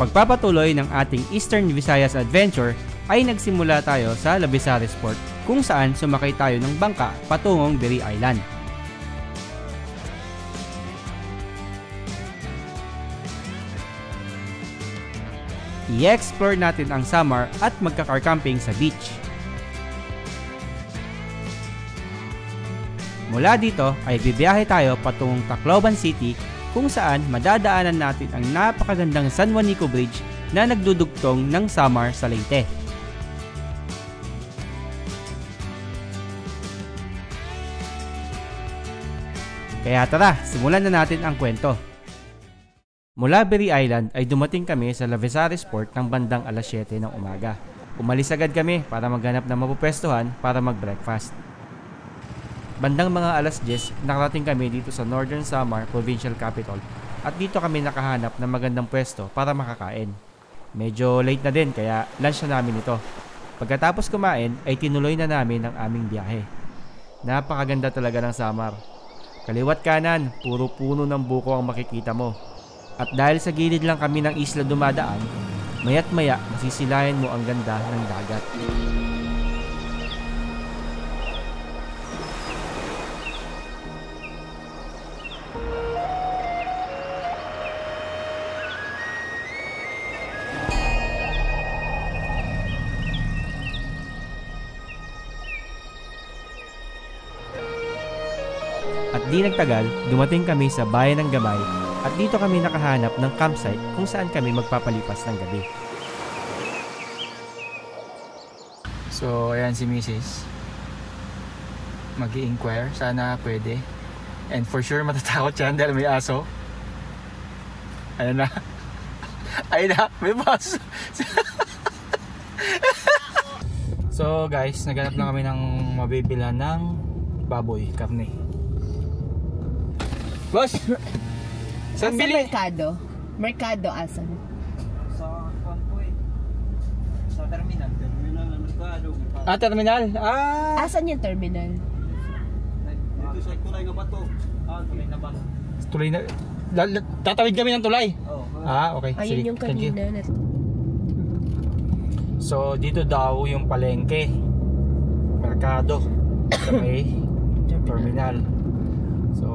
pagpapatuloy ng ating Eastern Visayas Adventure ay nagsimula tayo sa Labesares Port kung saan sumakay tayo ng bangka patungong Biri Island. I-explore natin ang Samar at magka-car camping sa beach. Mula dito ay bibiyahe tayo patungong Tacloban City kung saan madadaanan natin ang napakagandang San Juanico Bridge na nagdudugtong ng Samar sa Leyte. Kaya tara, simulan na natin ang kwento. Mula Biri Island ay dumating kami sa Labesares Port ng bandang alas 7 ng umaga. Umalis agad kami para maghanap ng mapupwestuhan para mag-breakfast. Bandang mga alas 10, nakarating kami dito sa Northern Samar Provincial Capital at dito kami nakahanap ng magandang pwesto para makakain. Medyo late na din kaya lunch na namin ito. Pagkatapos kumain ay tinuloy na namin ang aming biyahe. Napakaganda talaga ng Samar. Kaliwat kanan, puro puno ng buko ang makikita mo. At dahil sa gilid lang kami ng isla dumadaan, maya't maya masisilayan mo ang ganda ng dagat. At di nagtagal, dumating kami sa bayan ng Gamay at dito kami nakahanap ng campsite kung saan kami magpapalipas ng gabi. So ayan si Mrs. Mag-i-inquire, sana pwede. And for sure matatakot yan dahil may aso. Ayan na. Ayun na, may baso. So guys, naghanap na kami ng mabibilhan ng baboy, karne. Boss! Saan bili? Merkado. Merkado asan? Sa Kwanpoy. Sa terminal. Terminal ng Merkado. Ah, terminal? Asan yung terminal? Dito sa tulay nga bato. Tulay na bato. Tulay na... Tatawid kami ng tulay? Oo. Okay. Ayun Sige, yung thank you. kanina. So, dito daw yung palengke. Merkado. Sa may terminal. So,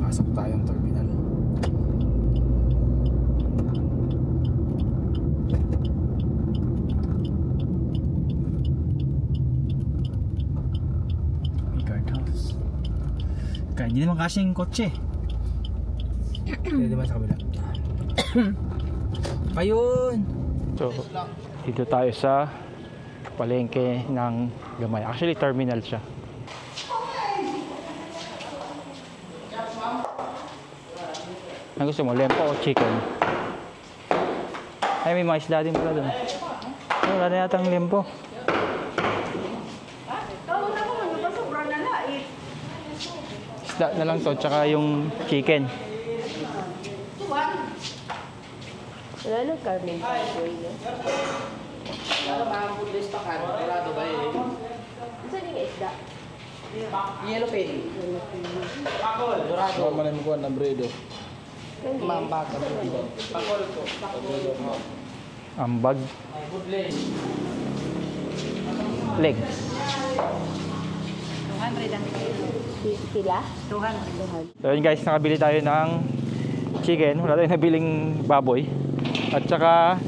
pasok tayong terminal. Guardhouse. Kaya hindi naman kasi yung kotse. Pwede ba sa kabila? Ayun! So, dito tayo sa palengke ng Gamay. Actually, terminal siya. Ang gusto mo, lempo o chicken? Ay, may mga isda din pala doon. Wala na yata ang lempo. Isda na lang to, tsaka yung chicken. Wala nang karne. Saan yung isda? Yellow pen. Dorado. Mana mo kuan bredo. Mambag. Pakol ko. Ambag. Leg. 200 ang sila? 200. So yun guys, nakabili tayo ng chicken. Wala tayong nabiling baboy. At saka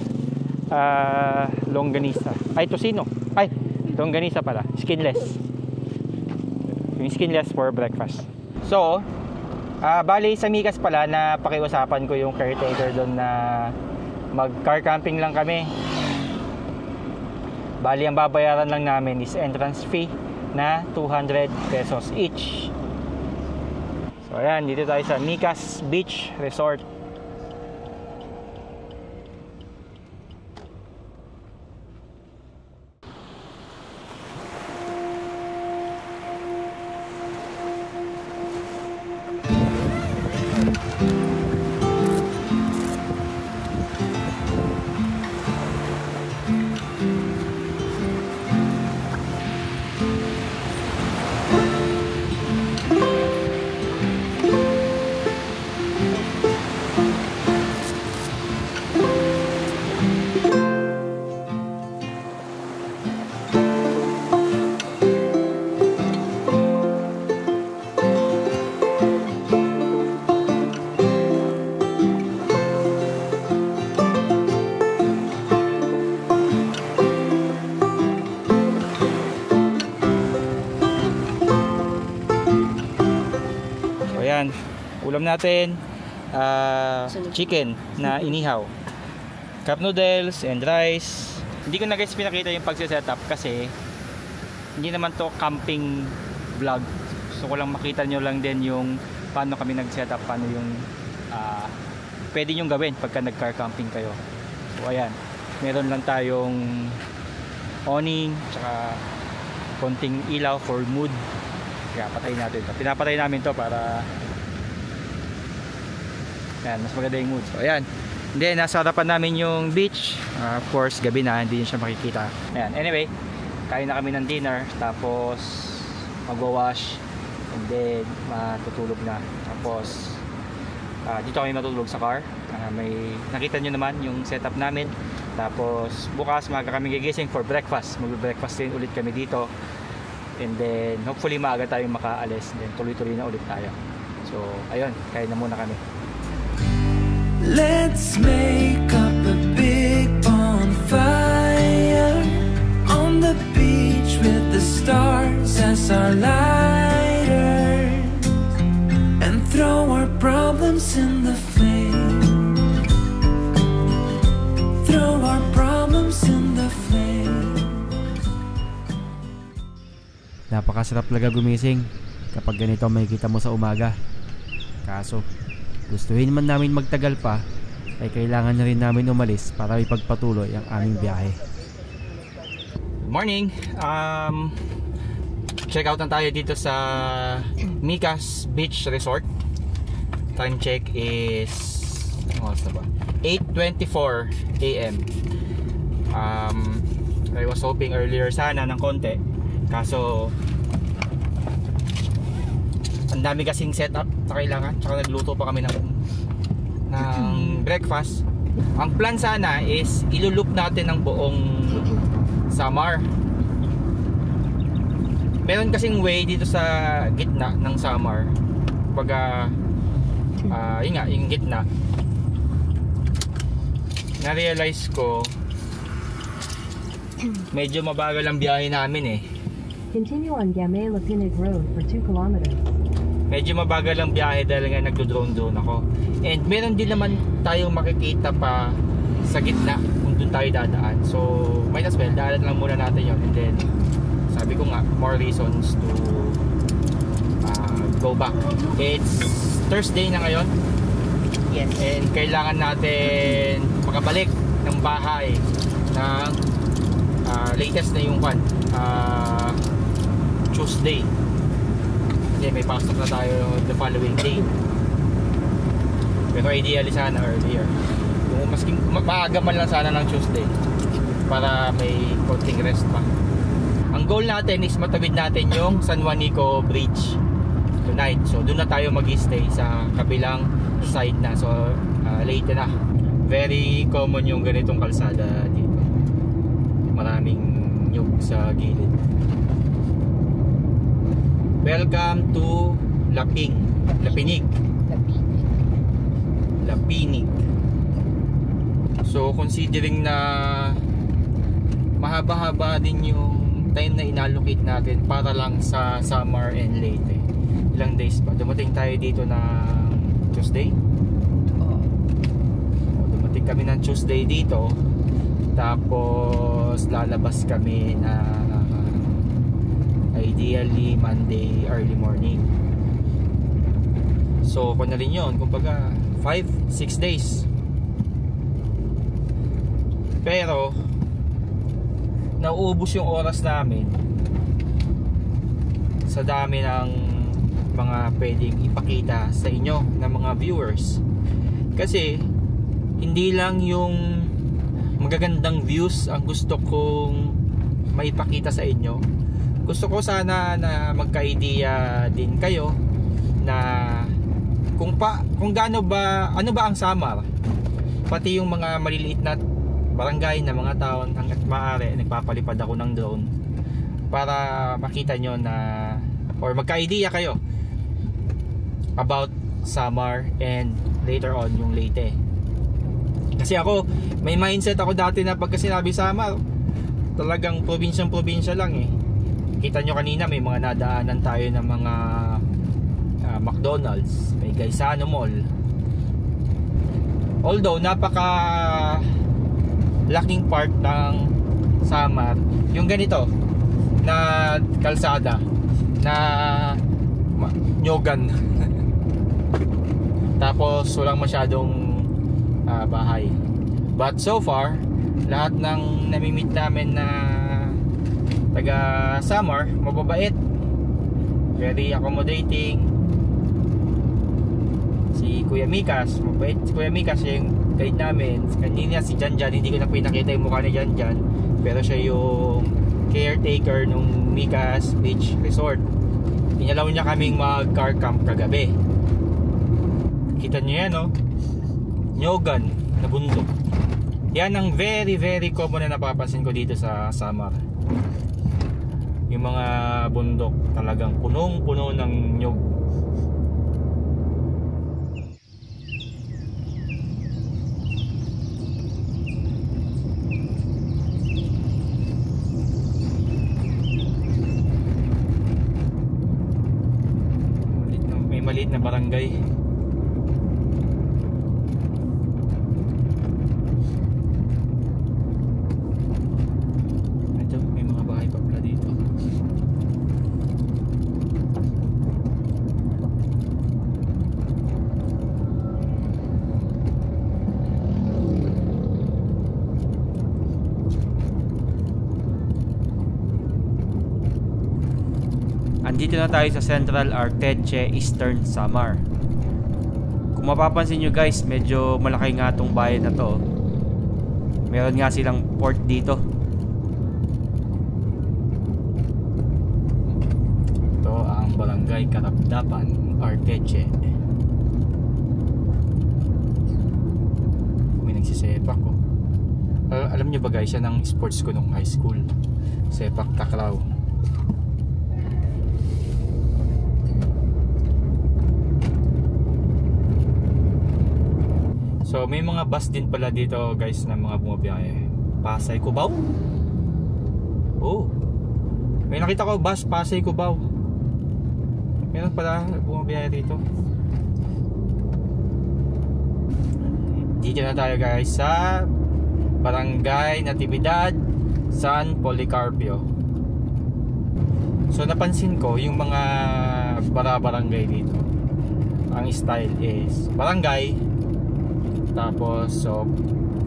longganisa. Ay, tocino. Ay, longganisa pala. Skinless. Yung skinless for breakfast. So, bali sa Mikas pala na pakiusapan ko yung caretaker doon na mag-car camping lang kami. Bali ang babayaran lang namin is entrance fee na 200 pesos each. So ayan, dito tayo sa Mikas Beach Resort. Ulam natin, chicken na inihaw, cup noodles and rice. Hindi ko na guys pinakita yung pagsisetup kasi hindi naman to camping vlog. So ko lang makita nyo lang din yung paano kami nag-setup, paano yung pwede nyo gawin pagka nag-car camping kayo. So ayan, meron lang tayong awning tsaka konting ilaw for mood. Kaya patayin natin to. Pinapatay namin to para ayan, mas maganda yung mood. So ayan, then nasa harapan namin yung beach. Of course gabi na, hindi nyo siya makikita. Ayan, anyway, kain na kami ng dinner, tapos magwawash and then matutulog na. Tapos dito kami matutulog sa car. May nakita nyo naman yung setup namin. Tapos bukas maaga kami gigising for breakfast. Mag-breakfast din ulit kami dito. And then hopefully maaga tayong makaalis. Then tuloy-tuloy na ulit tayo. So ayun, kain na muna kami. Let's make up a big bonfire on the beach with the stars as our lighters, and throw our problems in the flame. Throw our problems in the flame. Napakasarap talaga gumising kapag ganito may kita mo sa umaga. Kaso gustuhin man namin magtagal pa, ay kailangan na rin namin umalis para ipagpatuloy ang aming biyahe. Good morning. Check out na tayo dito sa Micas Beach Resort. Time check is 8:24 AM. I was hoping earlier sana ng konti, kaso ang dami kasing setup na kailangan, tsaka nagluto pa kami ng breakfast. Ang plan sana is ilulup natin ang buong Samar. Meron kasing way dito sa gitna ng Samar, pagka yun nga, yung gitna, na-realize ko medyo mabagal ang biyahe namin eh. Continue on Gamay Lapinig Road for 2 kilometers. Medyo mabagal ang biyahe dahil nga nagdo-drone ako. And meron din naman tayong makikita pa sa gitna kung doon tayo dadaan. So might as well, daanan lang muna natin yun. And then sabi ko nga, more reasons to go back. It's Thursday na ngayon. Yes. And kailangan natin makabalik ng bahay ng latest na yung Tuesday. Kasi may pasok na tayo the following day. Pero ideally sana earlier. Kung masking maaga man lang sana ng Tuesday para may konting rest pa. Ang goal natin is matawid natin yung San Juanico Bridge tonight. So doon na tayo mag-stay sa kabilang side na. So late na. Very common yung ganitong kalsada dito. Maraming nyug sa gilid. Welcome to Lapinig. So considering na mahaba-haba din yung time na inallocate natin para lang sa Samar and Leyte. Ilang days pa. Dumating tayo dito na Tuesday. Dumating kami ng Tuesday dito. Tapos lalabas kami na ideally Monday early morning. So kung na rin yun, kumbaga 5-6 days. Pero nauubos yung oras namin sa dami ng mga pwedeng ipakita sa inyo ng mga viewers. Kasi hindi lang yung magagandang views ang gusto kong maipakita sa inyo. Gusto ko sana na magka-idea din kayo na kung gaano ba, ano ba ang Samar, pati yung mga maliliit na barangay na mga town. Hanggat maaari nagpapalipad ako ng drone para makita nyo na, or magka-idea kayo about Samar and later on yung Leyte. Kasi ako, may mindset ako dati na pagka sinabi Samar, talagang probinsya lang eh. Kita nyo kanina may mga nadaanan tayo ng mga McDonald's, may Gaisano Mall. Although napaka laking part ng Samar yung ganito na kalsada na nyogan. Tapos walang masyadong bahay. But so far, lahat ng namimit namin na taga Samar, mababait, very accommodating. Si Kuya Mikas, mabait si Kuya Mikas, yung guide namin. Kanina si Janjan, hindi ko na pinakita yung mukha ni Janjan, pero siya yung caretaker nung Mikas Beach Resort. Inalaw niya kaming mag car camp kagabi. Kita nyo yan, no? Nyogan na bundok. Yan ang very very common na napapansin ko dito sa Samar. Yung mga bundok talagang punong-puno ng nyog. May maliit na barangay. Andito na tayo sa Central Arteche, Eastern Samar. Kung mapapansin nyo guys, medyo malaki nga tong bayan na to. Meron nga silang port dito. Ito ang Barangay Karapdapan, Arteche. May nagsisepak ko. Alam nyo ba guys, yan ang sports ko nung high school. Sepak takraw. So may mga bus din pala dito guys na mga bumabiyahe. Pasay Cubao. Oh. May nakita ko bus Pasay Cubao. Meron pala bumabiyahe dito. Dito na tayo guys sa Barangay Natividad San Policarpio. So napansin ko yung mga barangay dito, ang style is barangay, tapos so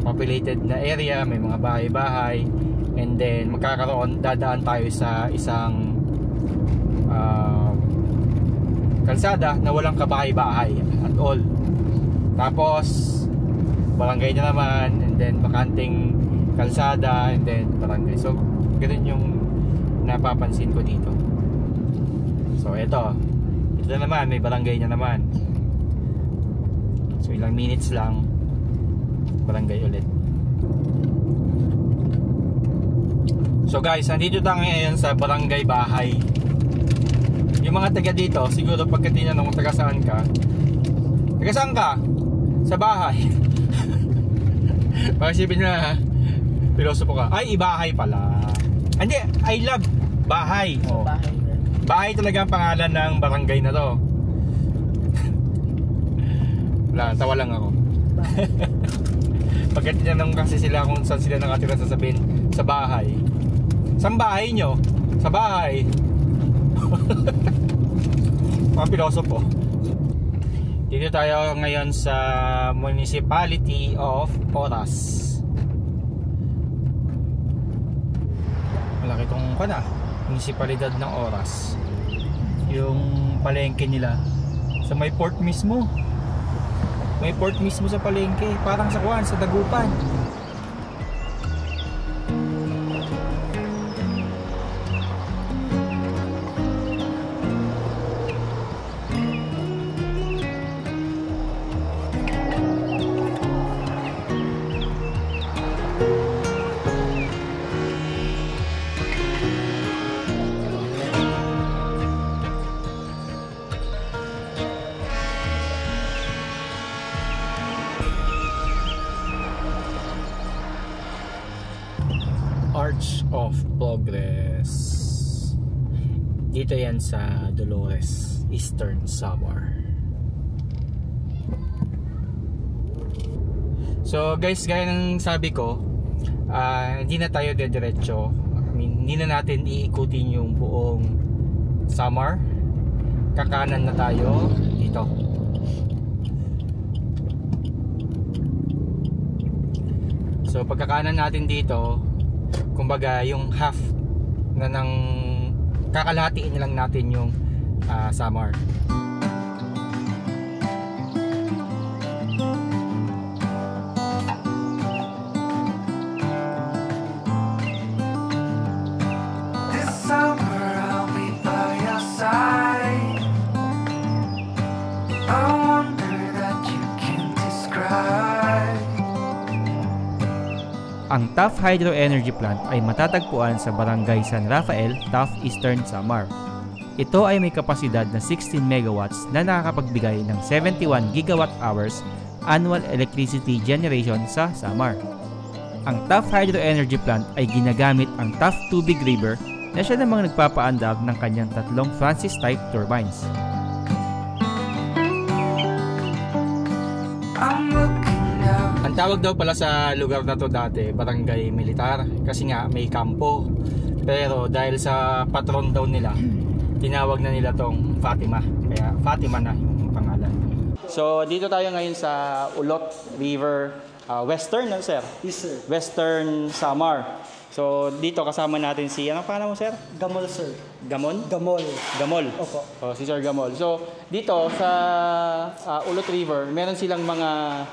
populated na area, may mga bahay-bahay, and then dadaan tayo sa isang kalsada na walang kabahay-bahay at all. Tapos barangay na naman, and then bakanting kalsada, and then barangay. So ganun yung napapansin ko dito. So ito na naman, may barangay na naman. So ilang minutes lang, barangay ulit. So guys, nandito tayo ngayon sa Barangay Bahay. Yung mga taga dito, siguro pagka tinanong kung taga saan ka, sa bahay. Pakisipin na pilosopo ka, ay ibahay pala. Hindi, I love bahay. Oh. Bahay talaga ang pangalan ng barangay na to. Wala, tawa lang ako. Pagka tinanong kasi sila kung saan sila nakatira, sasabihin sa bahay. Saan bahay nyo? Sa bahay. Mga pilosopo. Dito tayo ngayon sa Municipality of Oras. Malaki itong munisipalidad ng Oras. Yung palengke nila sa may port mismo. May port mismo sa palengke, parang sa Kuwan, sa Dagupan. Arch of Progress. Dito yan sa Dolores. Eastern Samar. So guys, gaya ng sabi ko, hindi na tayo diretso. Hindi na natin iikutin yung buong Samar. Kakanan na tayo dito. So pagkakanan natin dito, kumbaga yung half na ng kakalahatiin lang natin yung Samar. This summer I'll be by your side. A wonder that you can describe. Ang Taft Hydro Energy Plant ay matatagpuan sa Barangay San Rafael, Taft, Eastern Samar. Ito ay may kapasidad na 16 megawatts na nakakapagbigay ng 71 gigawatt hours annual electricity generation sa Samar. Ang Taft Hydro Energy Plant ay ginagamit ang Taft Tubig River na siya namang nagpapaandar ng kanyang tatlong Francis-type turbines. I'm looking out. Ang tawag daw pala sa lugar na to dati, Barangay Militar, kasi nga may kampo. Pero dahil sa patron daw nila, tinawag na nila tong Fatima. Kaya Fatima na yung pangalan. So dito tayo ngayon sa Ulot River, Western, no, sir? Yes, sir. Western Samar. So dito kasama natin si, anong pangalan mo, sir? Gamol, sir. Gamon? Gamol. Gamol. Opo. Oh, si Sir Gamol. So dito sa Ulot River, meron silang mga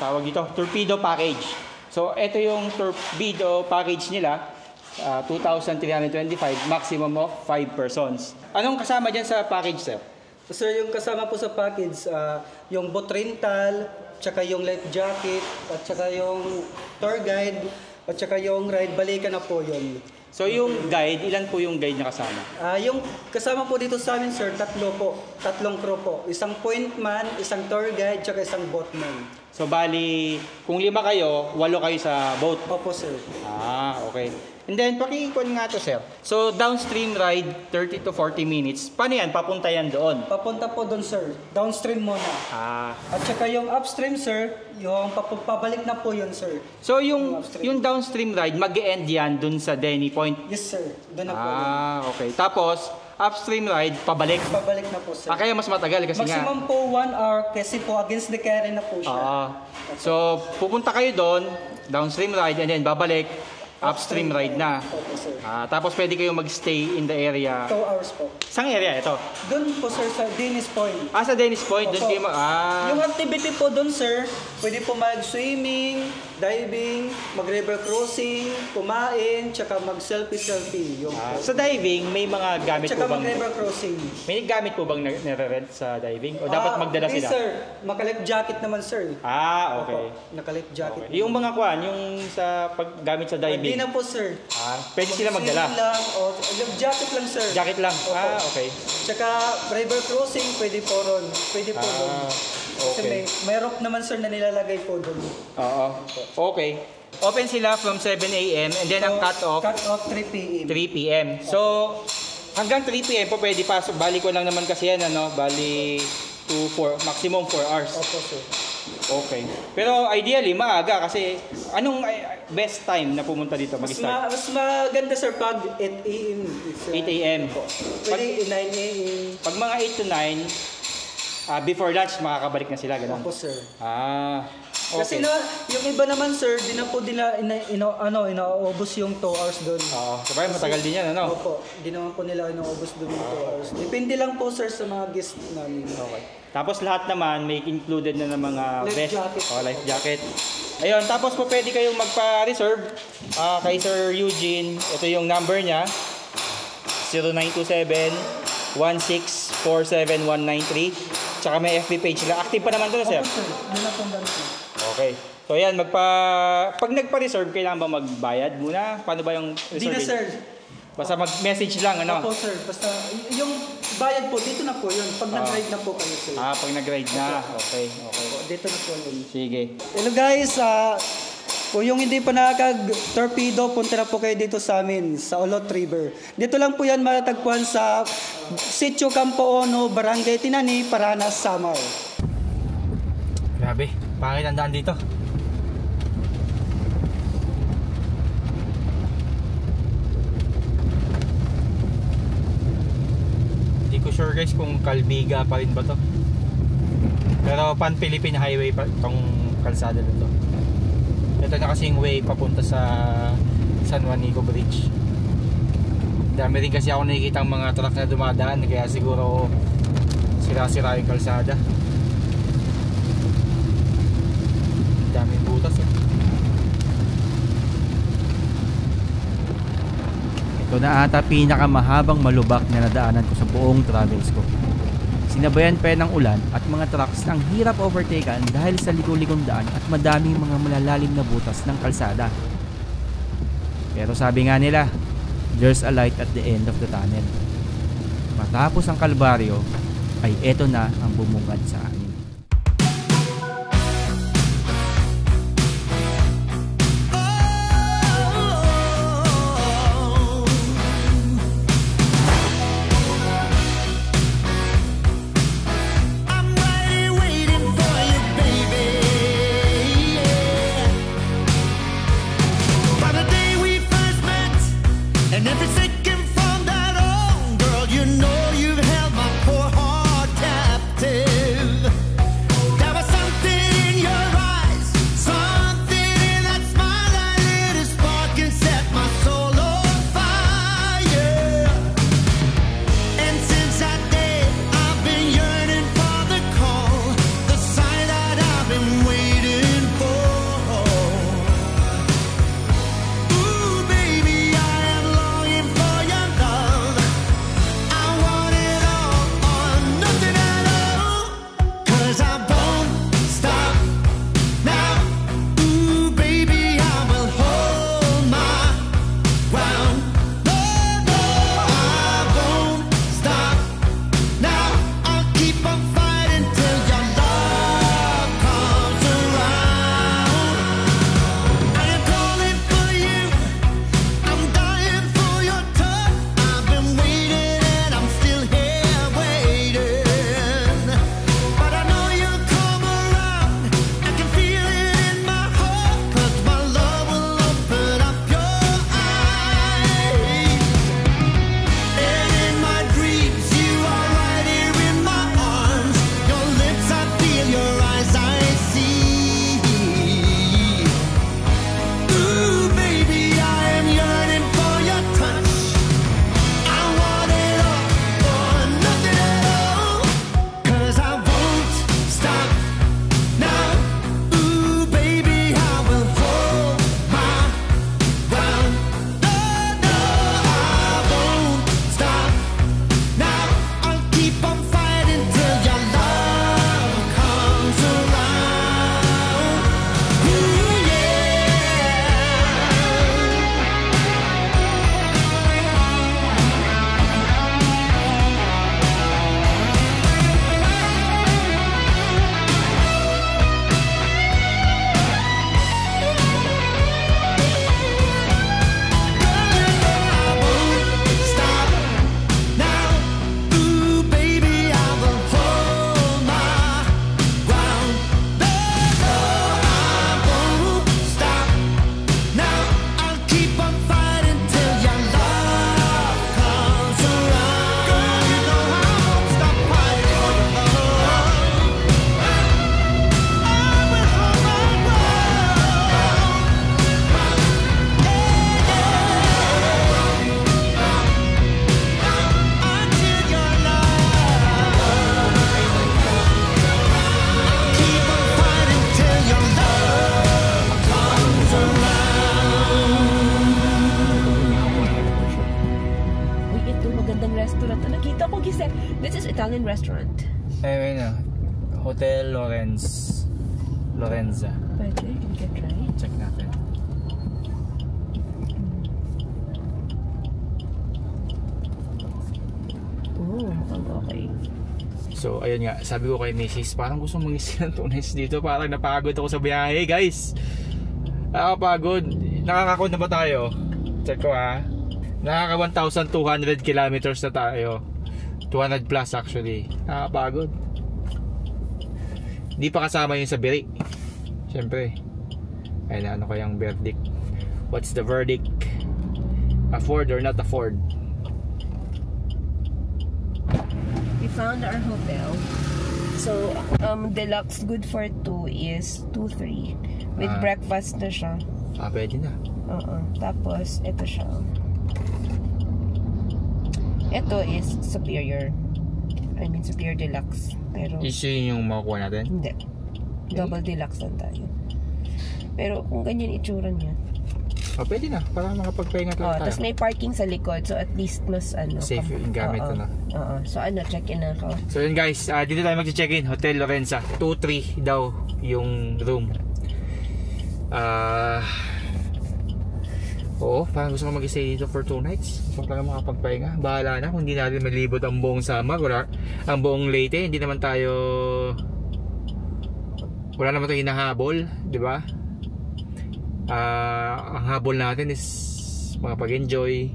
tawag dito, torpedo package. So ito yung torpedo package nila. 2,325, maximum of 5 persons. Anong kasama dyan sa package, sir? Sir, yung kasama po sa package, yung boat rental, tsaka yung life jacket, at tsaka yung tour guide, at tsaka yung ride, balikan na po yun. So yung guide, ilan po yung guide na kasama? Yung kasama po dito sa amin, sir, tatlong crew po. Isang point man, isang tour guide, tsaka isang boatman. So bali, kung 5 kayo, 8 kayo sa boat. Opo, sir. Okay. And then, pakikon nga to, sir. So, downstream ride, 30 to 40 minutes. Paano yan? Papunta yan doon? Papunta po doon, sir. Downstream muna. At saka yung upstream, sir, yung pabalik na po yun, sir. So, yung downstream ride, mag-e-end yan doon sa Denny Point? Yes, sir. Doon na po yun. Okay. Tapos, upstream ride, pabalik? Pabalik na po, sir. Kaya mas matagal kasi nga. Maximum po 1 hour kasi po against the current na po siya. So, pupunta kayo doon, downstream ride, and then babalik, upstream ride na. Opo, sir. Tapos pwede kayong magstay in the area. 2 hours po. Saan area ito? Doon po, sir, sa Dennis Point. Sa Dennis Point, doon Opo. kayo Yung activity po doon, sir, pwede po mag-swimming, diving, mag-river crossing, kumain, tsaka mag-selfie-selfie. Sa diving, may mga gamit po Tsaka bang... mag-river crossing. May gamit po bang nire-rent sa diving? O dapat magdala Hindi, sila? sir. Maka-life jacket naman, sir. Okay. Opo, naka-life jacket. Okay. Yung mga kwan, yung sa paggamit sa diving. Hindi na po, sir. Pwede sila magdala? Swimming lang, life jacket lang, sir. Jacket lang? Opo. Okay. Tsaka river crossing, pwede po ron. Pwede po doon. Kasi Okay. may rope naman, sir, na nilalagay po doon. Okay. Open sila from 7 a.m. and then ang cut-off Cut off 3 p.m. 3 p.m. So, hanggang 3 p.m. po pwede pasok. Bali ko lang naman kasi yan, Bali 4, maximum 4 hours. Opo, sir. Okay. Pero ideally, maaga kasi anong best time na pumunta dito mag-start? Mas maganda, sir, pag 8 a.m. 8 a.m. Pwede 9 a.m. Pag mga 8 to 9, before lunch, makakabalik na sila, gano'n? Opo, sir. Okay. Kasi yung iba naman, sir, di na po nila inaubos yung 2 hours doon. Sabay, matagal din yan, ano? Opo, di naman po nila inaubos doon yung 2 hours. Depende lang po, sir, sa mga guest namin. Okay. Tapos lahat naman may included na ng mga Life vest, jacket. life jacket. Ayun, tapos po pwede kayong magpa-reserve kay Sir Eugene. Ito yung number niya. 0927-1647193. Tsaka may FB page nila. Active pa naman doon, sir? Opo, sir. Yun na pong ganito. Okay. So ayan, pag nagpa-reserve, kailangan ba magbayad muna? Paano ba yung reserve? Di na, sir. Basta mag-message lang, ano? Opo, sir. Basta yung bayad po, dito na po yun. Pag nag-ride na po kayo, sir. Pag nag-ride na. Okay. Dito na po yun. Sige. Hello guys, kung yung hindi pa nakakag-torpedo, punta na po kayo dito sa amin, sa Ulot River. Dito lang po yan matatagpuan sa Sitio Campo Ono, Barangay Tinani, Paranas, Samar. Grabe, pangit ang daan dito. Hindi ko sure guys kung Calbiga pa rin ba to. Pero pan-Philippine Highway pa itong kalsada dito. Ito na kasing way papunta sa San Juanico Bridge. Dami rin kasi ako nakikita ang mga truck na dumadaan, kaya siguro sira-sira yung kalsada. Daming butas eh. Ito na ata pinakamahabang malubak na nadaanan ko sa buong travels ko. Sinabayan pa ng ulan at mga trucks na ang hirap overtaken dahil sa ligo-ligong daan at madaming mga malalalim na butas ng kalsada. Pero sabi nga nila, there's a light at the end of the tunnel. Matapos ang kalbaryo, ay eto na ang bumungad sa amin. Italian restaurant. Ayun na. Hotel Lorenza. Pwede, you can try. Check natin. Oh, mukhang okay. So, ayun nga. Sabi ko kay Mrs. parang gusto mong isi ng tunis dito. Parang napagod ako sa biyahe, guys. Nakakapagod. Nakakakod na ba tayo? Check ko ha. Nakaka 1,200 kilometers na tayo. 200 plus actually. Nakakapagod. Hindi pa kasama yung sa Biri. Siyempre. Ayun, ano kayang verdict? What's the verdict? Afford or not afford? We found our hotel. So, deluxe good for 2 is 2-3. With breakfast na siya. Pwede na. Tapos, ito siya. Ito is superior. I mean, superior deluxe. Pero, Issue yung makukuha natin? hindi. Double deluxe lang tayo. Pero, kung ganyan itsura niya. Pwede na. Para makapagpahinga tayo. Tapos may parking sa likod. So, at least mas safe yung gamit. So, check-in na ako. So yun guys, dito tayo mag-check-in. Hotel Lorenza. 2-3 daw yung room. Oo, parang gusto ko mag-stay dito for 2 nights. Gusto ko talaga makapagpahinga. Bahala na kung hindi natin malibot ang buong Samar, ang buong Leyte. Hindi naman tayo, wala naman tayong hinahabol, di ba? Ang habol natin is makapag-enjoy,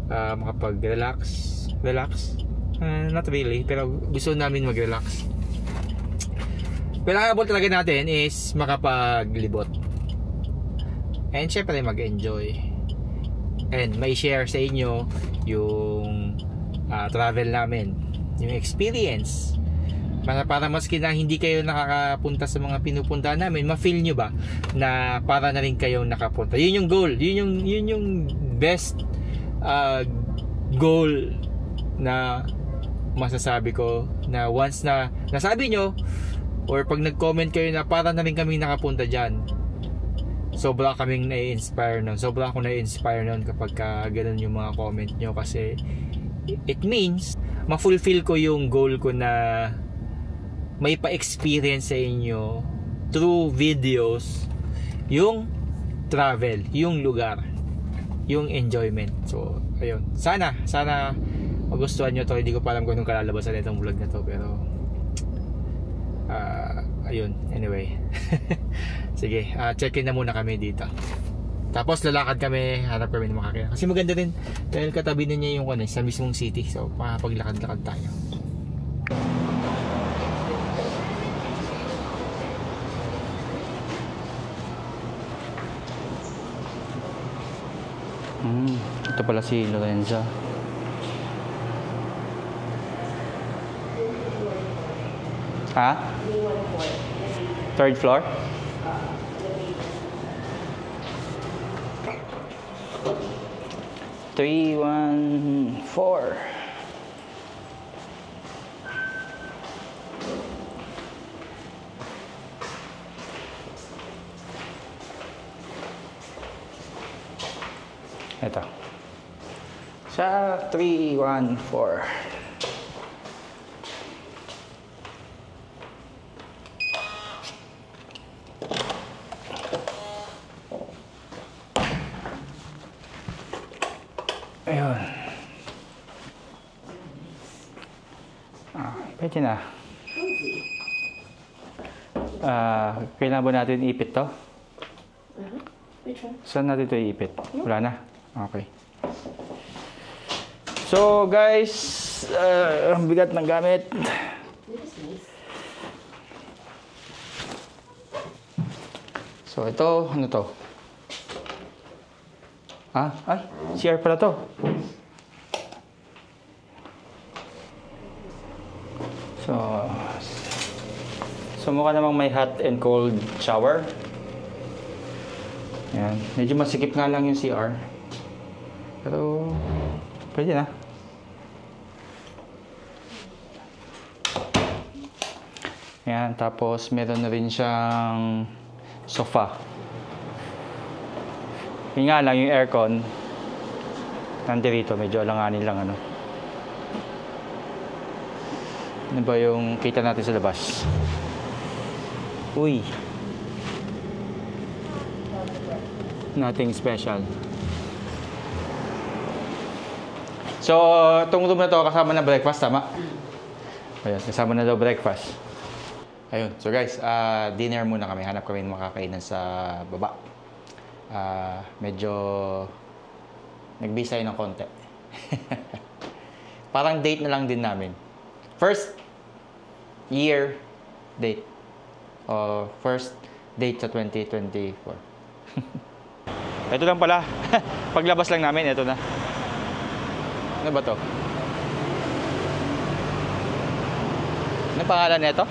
makapag-relax. Not really, pero gusto namin mag-relax. Pero ang habol talaga natin is makapaglibot. And syempre mag-enjoy. And may share sa inyo yung travel namin, yung experience. Para maski na hindi kayo nakakapunta sa mga pinupuntahan namin, ma-feel nyo ba na para na rin kayong nakapunta. Yun yung goal. Yun yung best goal na masasabi ko, na once na nasabi nyo or pag nag-comment kayo na para na rin kami nakapunta dyan, sobra kaming na-inspire nun. Sobra akong na-inspire nun kapag ganun yung mga comment nyo, kasi it means ma-fulfill ko yung goal ko na may pa-experience sa inyo through videos yung travel, yung lugar, yung enjoyment. So ayun, sana magustuhan nyo to. Hindi ko pa alam kung anong kalalabasan itong vlog na to, pero ayun, anyway. Sige, check-in na muna kami dito. Tapos lalakad kami, hanap kami ng makakaya. Kasi maganda rin dahil katabi na niya yung sa mismong city. So makapaglakad-lakad tayo. Ito pala si Lorenza. Ha? 3rd floor? Three, 1, 4. Ito. Sa 3, 1, 4. Ayun. Pwede na. Kailangan ba natin ipit to? Which one? Saan natin ito iipit? Wala na? Okay. So guys, ang bigat ng gamit. So ito, ano to? Ay, CR pala to. So mukha namang may hot and cold shower. Ayan. Medyo masikip nga lang yung CR. Pero pwede na. Ayan. Tapos meron na rin siyang sofa. Yun nga lang, yung aircon nandito, medyo alanganin lang ano. Ano ba yung kita natin sa labas? Uy, nothing special. So itong room na to kasama na breakfast, tama? Ayan, kasama na daw breakfast. Ayun, so guys, dinner muna kami. Hanap kami ng makakainan sa baba. Medyo nagbisa tayo ng konti. Parang date na lang din namin. First year date. O first date sa 2024. Ito lang pala. Paglabas lang namin, ito na. Ano ba to? Ano pangalan nito?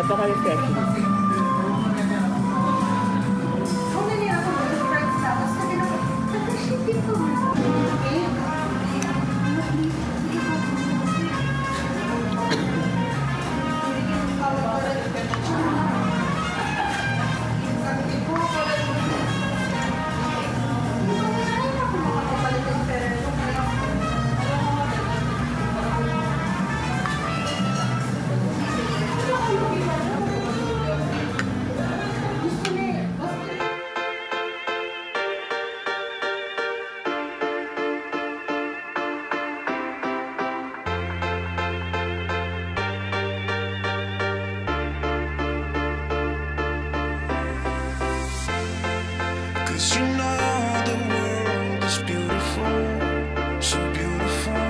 Napaka-refreshing. Cause you know the world is beautiful, so beautiful.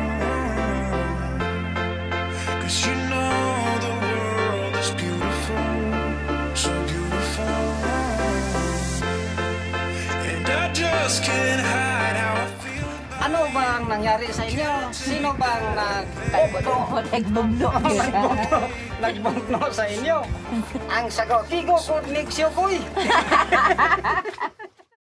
Cause you know the world is beautiful, so beautiful. And I just can't hide how I feel. Ano bang nangyari sa inyo? Sino bang nagbugno sa inyo? Ang sagot, Tigo Kudniksyo Boy!